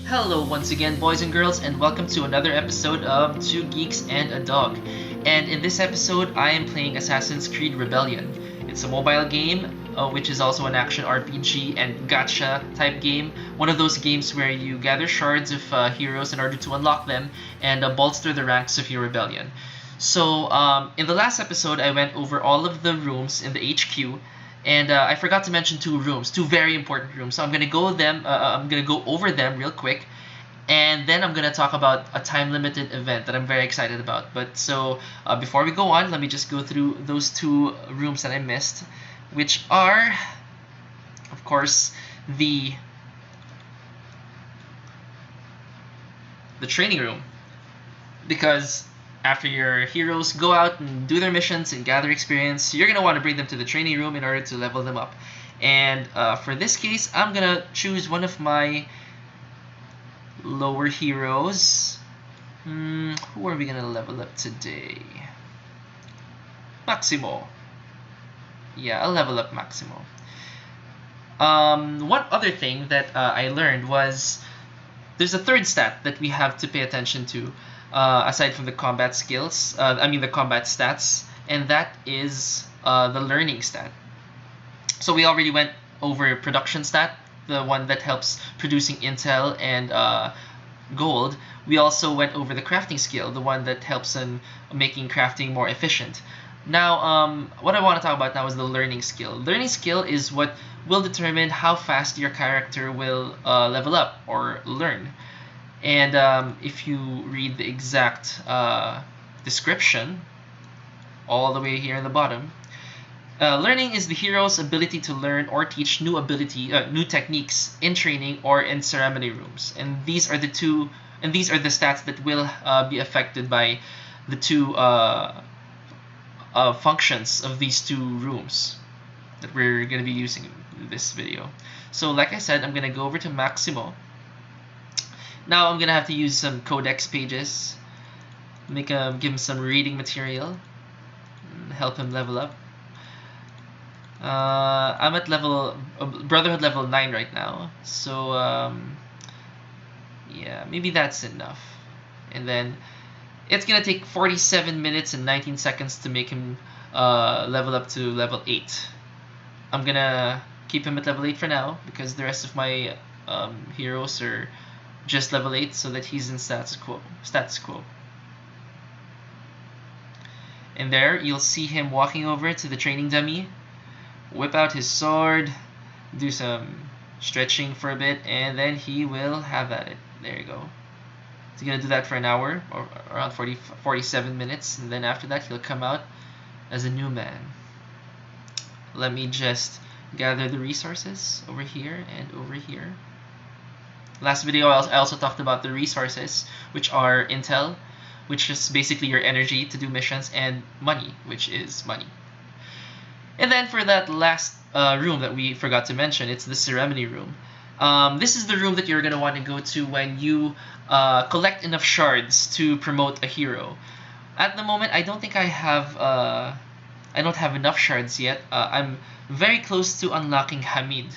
Hello once again, boys and girls, and welcome to another episode of Two Geeks and a Dog. And in this episode, I am playing Assassin's Creed Rebellion. It's a mobile game, which is also an action RPG and gacha type game. One of those games where you gather shards of heroes in order to unlock them and bolster the ranks of your rebellion. So, in the last episode, I went over all of the rooms in the HQ, and I forgot to mention two very important rooms. So I'm gonna go over them real quick, and then I'm gonna talk about a time-limited event that I'm very excited about. But so before we go on, let me just go through those two rooms that I missed, which are, of course, the training room, because after your heroes go out and do their missions and gather experience, you're going to want to bring them to the training room in order to level them up. And for this case, I'm going to choose one of my lower heroes. Who are we going to level up today? Maximo. Yeah, I'll level up Maximo. One other thing that I learned was there's a third stat that we have to pay attention to. Aside from the combat skills, the combat stats, and that is the learning stat. So we already went over production stat, the one that helps producing intel and gold. We also went over the crafting skill, the one that helps in making crafting more efficient. Now, what I want to talk about now is the learning skill. Learning skill is what will determine how fast your character will level up or learn. And if you read the exact description all the way here in the bottom, learning is the hero's ability to learn or teach new techniques in training or in ceremony rooms. And these are the stats that will be affected by the two functions of these two rooms that we're going to be using in this video. So like I said, I'm going to go over to Maximo. Now I'm gonna have to use some codex pages, give him some reading material, and help him level up. I'm at Brotherhood level 9 right now, so yeah, maybe that's enough. And then it's gonna take 47 minutes and 19 seconds to make him level up to level 8. I'm gonna keep him at level 8 for now because the rest of my heroes are just level 8, so that he's in status quo. And there you'll see him walking over to the training dummy, whip out his sword, do some stretching for a bit, and then he will have at it. There you go. He's gonna do that for an hour, or around 47 minutes, and then after that he'll come out as a new man. Let me just gather the resources over here and over here. Last video, I also talked about the resources, which are intel, which is basically your energy to do missions, and money, which is money. And then for that last room that we forgot to mention, it's the ceremony room. This is the room that you're going to want to go to when you collect enough shards to promote a hero. At the moment, I don't think I don't have enough shards yet. I'm very close to unlocking Hamid.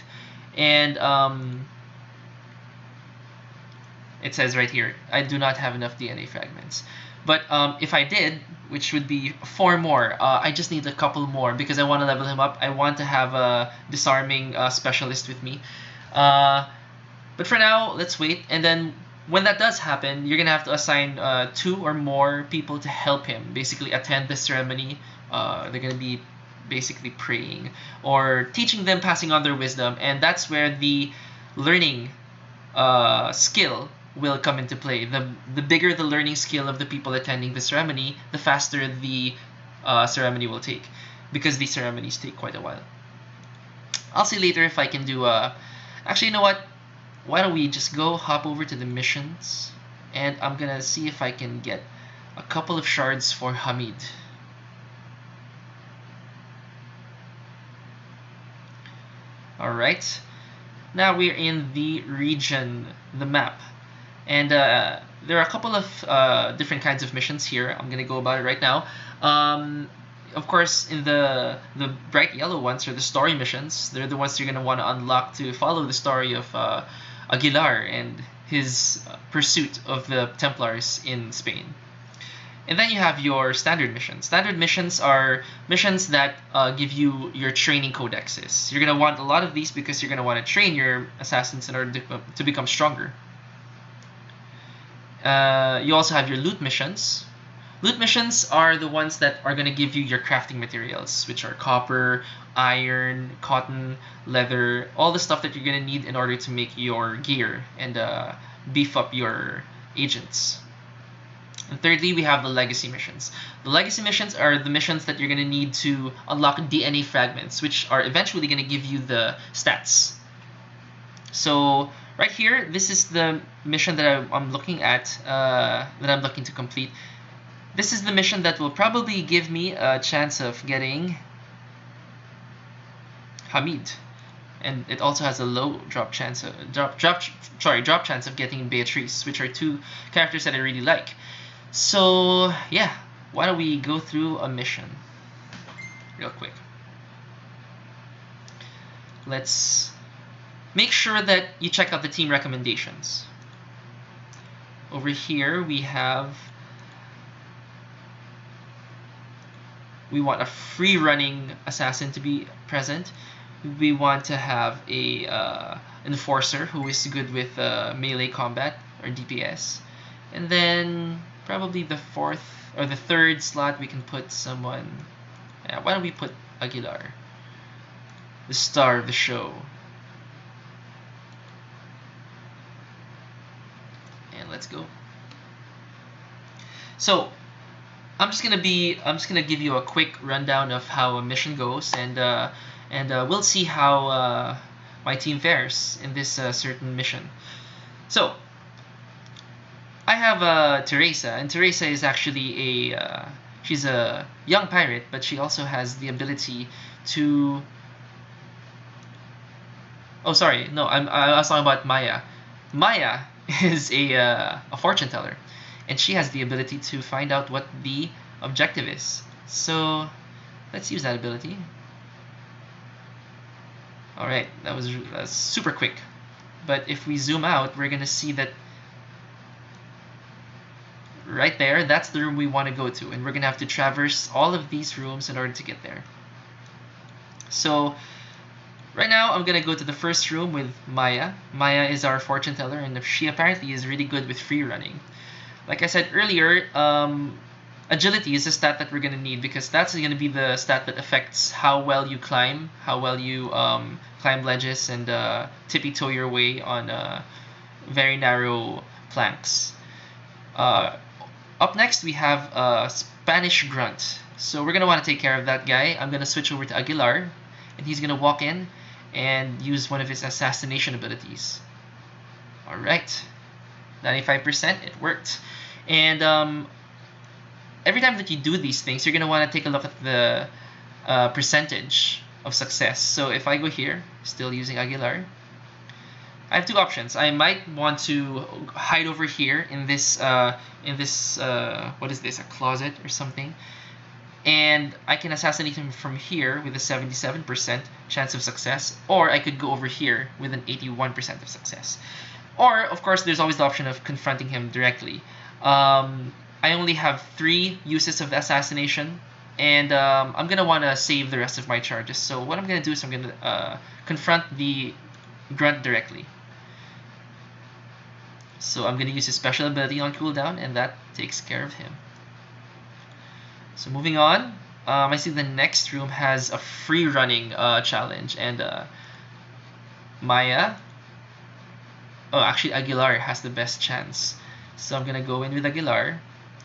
And it says right here, I do not have enough DNA fragments. But if I did, which would be 4 more, I just need a couple more because I want to level him up. I want to have a disarming specialist with me. But for now, let's wait. And then when that does happen, you're going to have to assign 2 or more people to help him, basically attend the ceremony. They're going to be basically praying or teaching them, passing on their wisdom. And that's where the learning skill will come into play. The bigger the learning skill of the people attending the ceremony, the faster the ceremony will take, because these ceremonies take quite a while. I'll see later if I can do actually, you know what? Why don't we just hop over to the missions, and I'm gonna see if I can get a couple of shards for Hamid. Alright. Now we're in the region, the map. And there are a couple of different kinds of missions here. I'm going to go about it right now. Of course, in the bright yellow ones are the story missions. They're the ones you're going to want to unlock to follow the story of Aguilar and his pursuit of the Templars in Spain. And then you have your standard missions. Standard missions are missions that give you your training codexes. You're going to want a lot of these because you're going to want to train your assassins in order to become stronger. You also have your loot missions. Loot missions are the ones that are going to give you your crafting materials, which are copper, iron, cotton, leather, all the stuff that you're going to need in order to make your gear and beef up your agents. And thirdly, we have the legacy missions. The legacy missions are the missions that you're going to need to unlock DNA fragments, which are eventually going to give you the stats. So right here, this is the mission that I'm looking at, that I'm looking to complete. This is the mission that will probably give me a chance of getting Hamid, and it also has a low drop chance of drop chance of getting Beatrice, which are two characters that I really like. So yeah, why don't we go through a mission real quick? Let's make sure that you check out the team recommendations. Over here we want a free running assassin to be present. We want to have a enforcer who is good with melee combat or DPS, and then probably the fourth or the third slot we can put someone. Why don't we put Aguilar, the star of the show? And let's go. So I'm just gonna give you a quick rundown of how a mission goes, and we'll see how my team fares in this certain mission. So I have Teresa, and Teresa is actually she's a young pirate, but she also has the ability to. Oh, sorry, no, I was talking about Maya. Maya is a fortune teller, and she has the ability to find out what the objective is. So let's use that ability. Alright, that was super quick. But if we zoom out, we're gonna see that right there, that's the room we want to go to, and we're gonna have to traverse all of these rooms in order to get there. So right now I'm gonna go to the first room with Maya. Maya is our fortune teller, and she apparently is really good with free running. Like I said earlier, agility is a stat that we're going to need, because that's going to be the stat that affects how well you climb, how well you climb ledges and tippy-toe your way on very narrow planks. Up next, we have Spanish Grunt. So we're going to want to take care of that guy. I'm going to switch over to Aguilar, and he's going to walk in and use one of his assassination abilities. Alright, 95%, it worked. And every time that you do these things, you're going to want to take a look at the percentage of success. So if I go here, still using Aguilar, I have two options. I might want to hide over here in this what is this, a closet or something, and I can assassinate him from here with a 77% chance of success, or I could go over here with an 81% of success. Or, of course, there's always the option of confronting him directly. I only have 3 uses of the assassination, and I'm going to want to save the rest of my charges. So what I'm going to do is I'm going to confront the Grunt directly. So I'm going to use his special ability on cooldown, and that takes care of him. So moving on, I see the next room has a free running challenge, and Maya, oh actually Aguilar has the best chance. So I'm going to go in with Aguilar.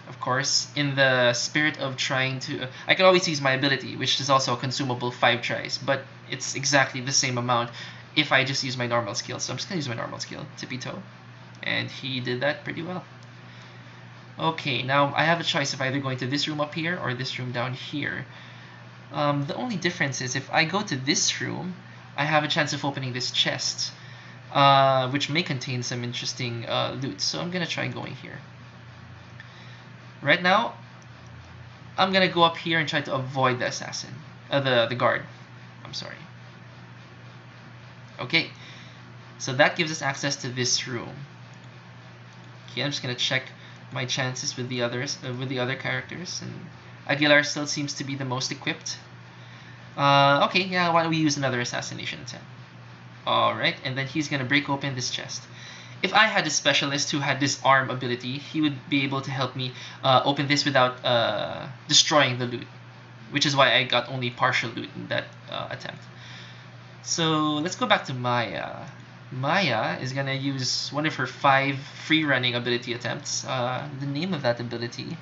Of course, in the spirit of trying to... I can always use my ability, which is also a consumable 5 tries, but it's exactly the same amount if I just use my normal skill. So I'm just going to use my normal skill, Tippy Toe. And he did that pretty well. Okay, now I have a choice of either going to this room up here or this room down here. The only difference is if I go to this room, I have a chance of opening this chest, which may contain some interesting loot. So I'm going to try going here. Right now, I'm going to go up here and try to avoid the assassin. The guard. I'm sorry. Okay. So that gives us access to this room. Okay, I'm just gonna check my chances with the others, with the other characters, and Aguilar still seems to be the most equipped. Okay, yeah, why don't we use another assassination attempt? Alright, and then he's gonna break open this chest. If I had a specialist who had this arm ability, he would be able to help me open this without destroying the loot, which is why I got only partial loot in that attempt. So let's go back to Maya. Maya is gonna use one of her 5 free running ability attempts. The name of that ability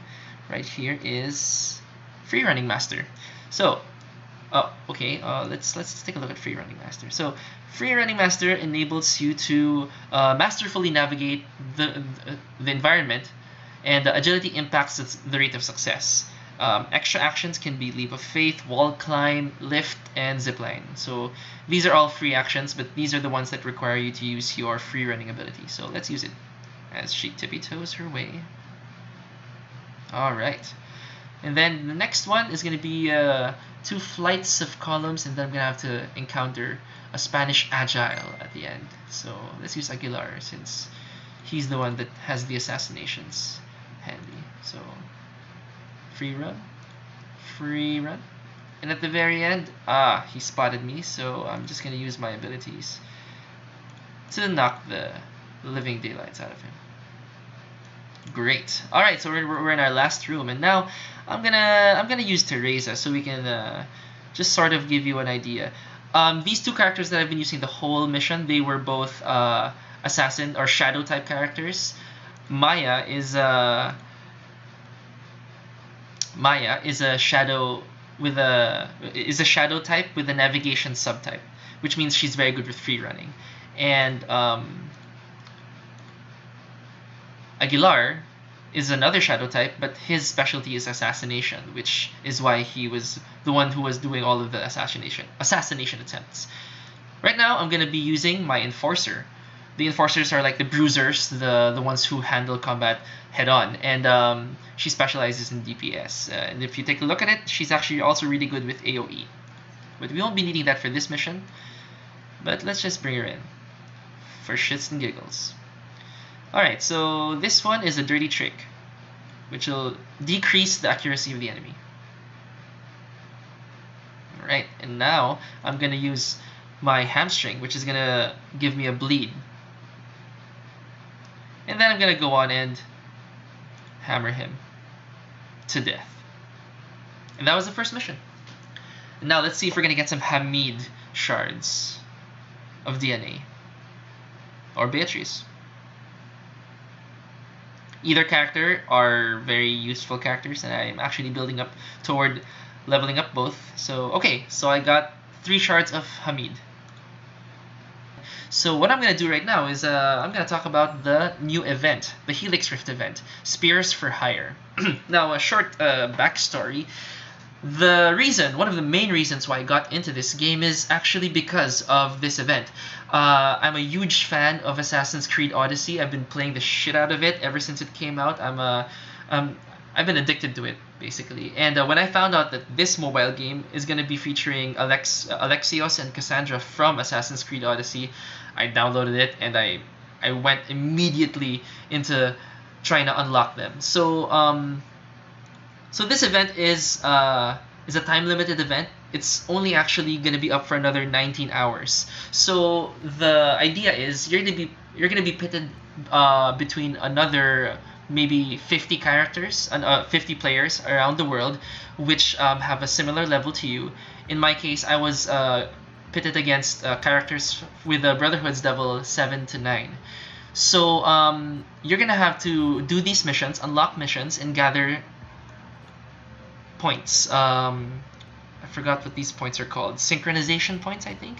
right here is Free Running Master. So, okay, let's take a look at Free Running Master. So, Free Running Master enables you to masterfully navigate the environment, and agility impacts the rate of success. Extra actions can be Leap of Faith, Wall Climb, Lift, and Zipline. So these are all free actions, but these are the ones that require you to use your free running ability. So let's use it as she tippy-toes her way. Alright. And then the next one is going to be 2 flights of columns, and then I'm going to have to encounter a Spanish Agile at the end. So let's use Aguilar since he's the one that has the assassinations handy. So free run, and at the very end, he spotted me, so I'm just gonna use my abilities to knock the living daylights out of him. Great. All right, so we're in our last room, and now I'm gonna use Teresa so we can just sort of give you an idea. These 2 characters that I've been using the whole mission, they were both assassin or shadow type characters. Maya is a shadow type with a navigation subtype, which means she's very good with free running. And Aguilar is another shadow type, but his specialty is assassination, which is why he was the one who was doing all of the assassination attempts. Right now, I'm gonna be using my enforcer. The enforcers are like the bruisers, the ones who handle combat head on, and she specializes in DPS. And if you take a look at it, she's actually also really good with AoE. But we won't be needing that for this mission. But let's just bring her in for shits and giggles. Alright, so this one is a dirty trick, which will decrease the accuracy of the enemy. Alright, and now I'm gonna use my hamstring, which is gonna give me a bleed. And then I'm gonna go on and hammer him to death. And that was the first mission. And now let's see if we're gonna get some Hamid shards of DNA. Or Beatrice. Either character are very useful characters, and I'm actually building up toward leveling up both. So, okay, so I got 3 shards of Hamid. So what I'm going to do right now is I'm going to talk about the new event, the Helix Rift event, Spears for Hire. Now, a short backstory. One of the main reasons why I got into this game is actually because of this event. I'm a huge fan of Assassin's Creed Odyssey. I've been playing the shit out of it ever since it came out. I've been addicted to it, basically. And when I found out that this mobile game is going to be featuring Alexios and Cassandra from Assassin's Creed Odyssey, I downloaded it and I went immediately into trying to unlock them. So this event is a time-limited event. It's only actually going to be up for another 19 hours. So the idea is you're going to be pitted between another maybe 50 characters, 50 players around the world, which have a similar level to you. In my case, I was pitted against characters with the Brotherhood's level 7 to 9. So you're gonna have to do these missions, unlock missions, and gather points. I forgot what these points are called. Synchronization points, I think.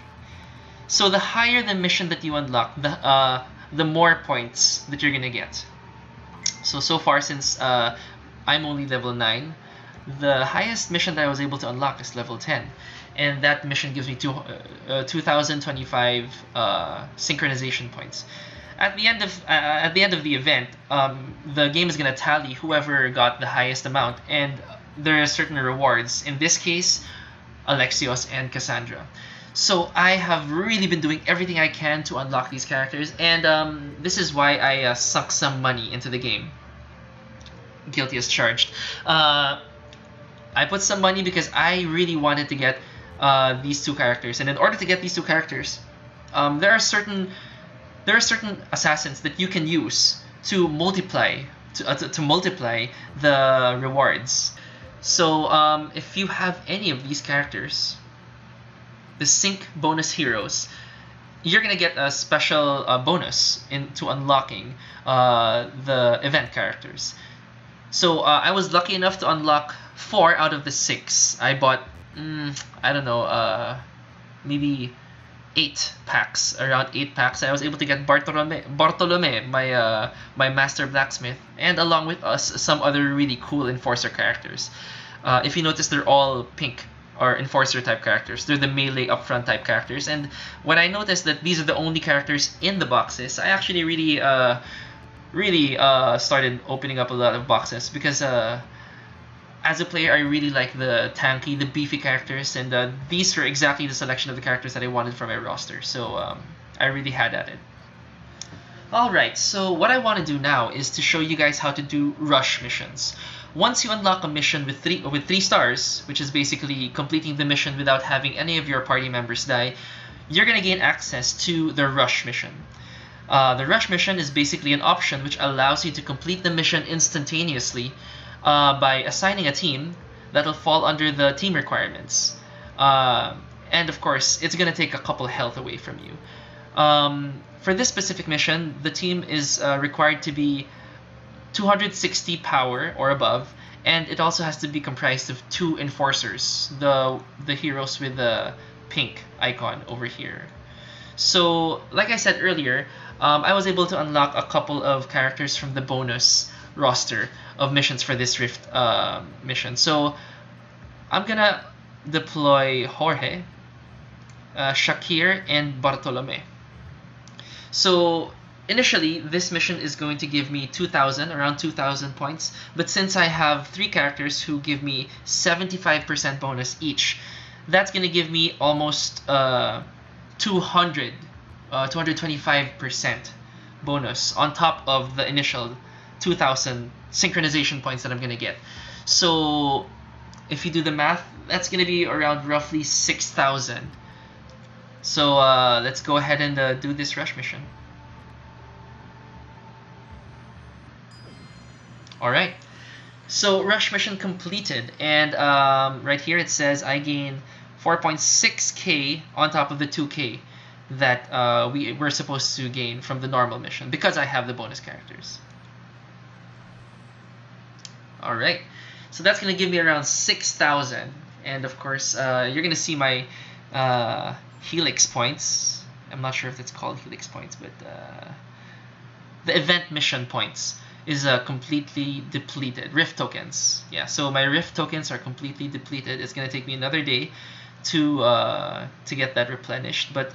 So the higher the mission that you unlock, the more points that you're gonna get. So far, since I'm only level 9, the highest mission that I was able to unlock is level 10, and that mission gives me 2,025 synchronization points. At the end of the event, the game is gonna tally whoever got the highest amount, and there are certain rewards. In this case, Alexios and Cassandra. So I have really been doing everything I can to unlock these characters, and this is why I sunk some money into the game. Guilty as charged. I put some money because I really wanted to get these two characters, and in order to get these two characters, there are certain assassins that you can use to multiply to multiply the rewards. So if you have any of these characters, the sync bonus heroes, you're gonna get a special bonus into unlocking the event characters. So I was lucky enough to unlock 4 out of the 6. I bought, I don't know, maybe 8 packs, around 8 packs. I was able to get Bartolome, my master blacksmith, and along with us, some other really cool enforcer characters. If you notice, they're all pink or enforcer type characters. They're the melee upfront type characters. And when I noticed that these are the only characters in the boxes, I actually really started opening up a lot of boxes because as a player, I really like the tanky, the beefy characters, and these were exactly the selection of the characters that I wanted for my roster. So I really had at it. Alright, so what I want to do now is to show you guys how to do rush missions. Once you unlock a mission with three stars, which is basically completing the mission without having any of your party members die, you're going to gain access to the rush mission. The rush mission is basically an option which allows you to complete the mission instantaneously by assigning a team that'll fall under the team requirements. And of course, it's going to take a couple health away from you. For this specific mission, the team is required to be 260 power or above, and it also has to be comprised of 2 enforcers, the heroes with the pink icon over here. So, like I said earlier, I was able to unlock a couple of characters from the bonus roster of missions for this Rift mission. So, I'm gonna deploy Jorge, Shakir, and Bartolome. So, initially, this mission is going to give me around 2,000 points, but since I have 3 characters who give me 75% bonus each, that's going to give me almost 225% bonus on top of the initial 2,000 synchronization points that I'm going to get. So, if you do the math, that's going to be around roughly 6,000. So, let's go ahead and do this rush mission. Alright, so rush mission completed, and right here it says I gain 4.6k on top of the 2k that we were supposed to gain from the normal mission because I have the bonus characters. Alright, so that's going to give me around 6,000, and of course you're going to see my Helix points. I'm not sure if it's called Helix points, but the event mission points is completely depleted. Rift tokens. Yeah, so my Rift tokens are completely depleted. It's going to take me another day to get that replenished. But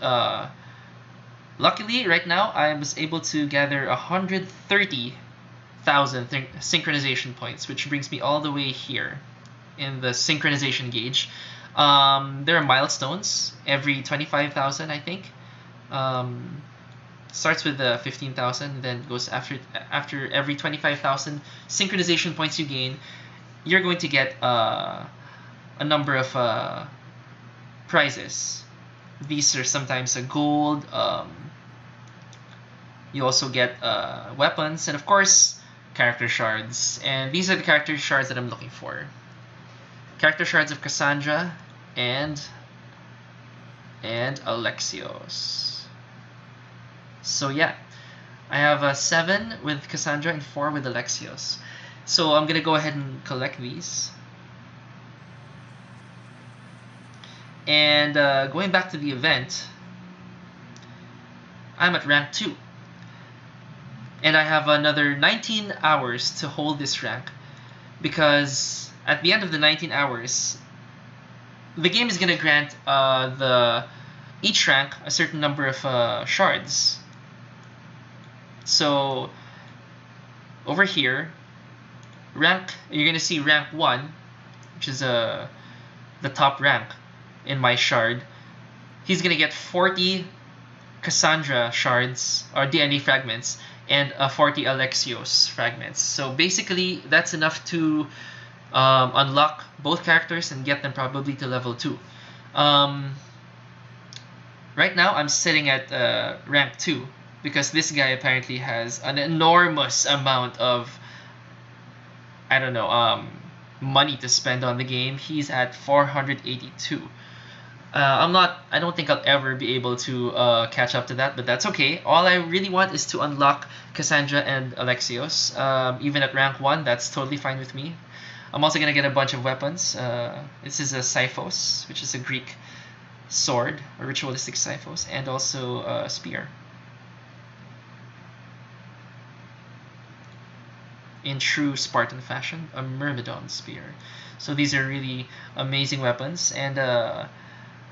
luckily, right now, I was able to gather 130,000 synchronization points, which brings me all the way here in the synchronization gauge. There are milestones every 25,000, I think. Starts with 15,000, then goes after every 25,000 synchronization points you gain, you're going to get a number of prizes. These are sometimes a gold. You also get weapons, and of course character shards. And these are the character shards that I'm looking for. Character shards of Cassandra and Alexios. So yeah, I have 7 with Cassandra and 4 with Alexios. So I'm gonna go ahead and collect these. And going back to the event, I'm at rank 2. And I have another 19 hours to hold this rank, because at the end of the 19 hours, the game is gonna grant each rank a certain number of shards. So over here, you're gonna see rank 1, which is the top rank in my shard. he's gonna get 40 Cassandra shards or DNA fragments and 40 Alexios fragments. So basically, that's enough to unlock both characters and get them probably to level 2. Right now, I'm sitting at rank 2 because this guy apparently has an enormous amount of, I don't know, money to spend on the game. He's at 482. I don't think I'll ever be able to catch up to that, but that's okay. All I really want is to unlock Cassandra and Alexios. Even at rank 1, that's totally fine with me. I'm also gonna get a bunch of weapons. This is a Scyphos, which is a Greek sword, a ritualistic Scyphos, and also a spear. In true Spartan fashion, a Myrmidon spear. So these are really amazing weapons, and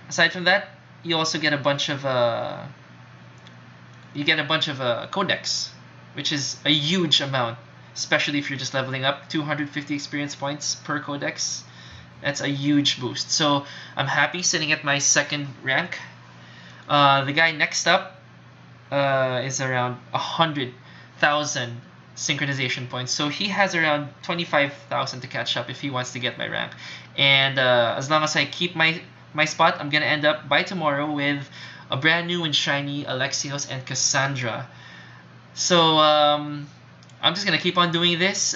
aside from that, you also get a bunch of codex, which is a huge amount, especially if you're just leveling up. 250 experience points per codex. That's a huge boost. So I'm happy sitting at my 2nd rank. The guy next up is around 100,000 synchronization points. So he has around 25,000 to catch up if he wants to get my rank. And as long as I keep my spot, I'm gonna end up by tomorrow with a brand new and shiny Alexios and Cassandra. So I'm just gonna keep on doing this.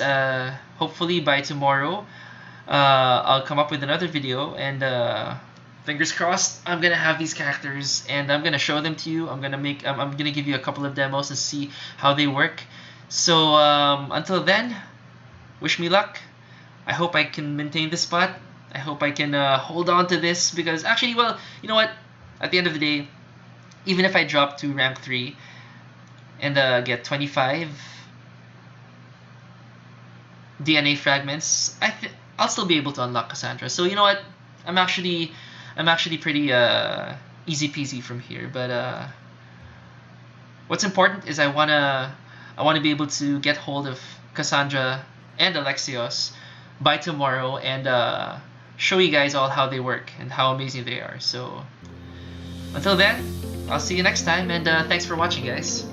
Hopefully by tomorrow I'll come up with another video, and fingers crossed I'm gonna have these characters and I'm gonna show them to you. I'm gonna give you a couple of demos and see how they work. So until then, wish me luck. I hope I can maintain this spot. I hope I can hold on to this, because actually, well, you know what? At the end of the day, even if I drop to rank 3 and get 25 DNA fragments, I'll still be able to unlock Cassandra. So you know what? I'm actually pretty easy peasy from here. But what's important is I wanna be able to get hold of Cassandra and Alexios by tomorrow and show you guys all how they work and how amazing they are. So until then, I'll see you next time, and thanks for watching, guys.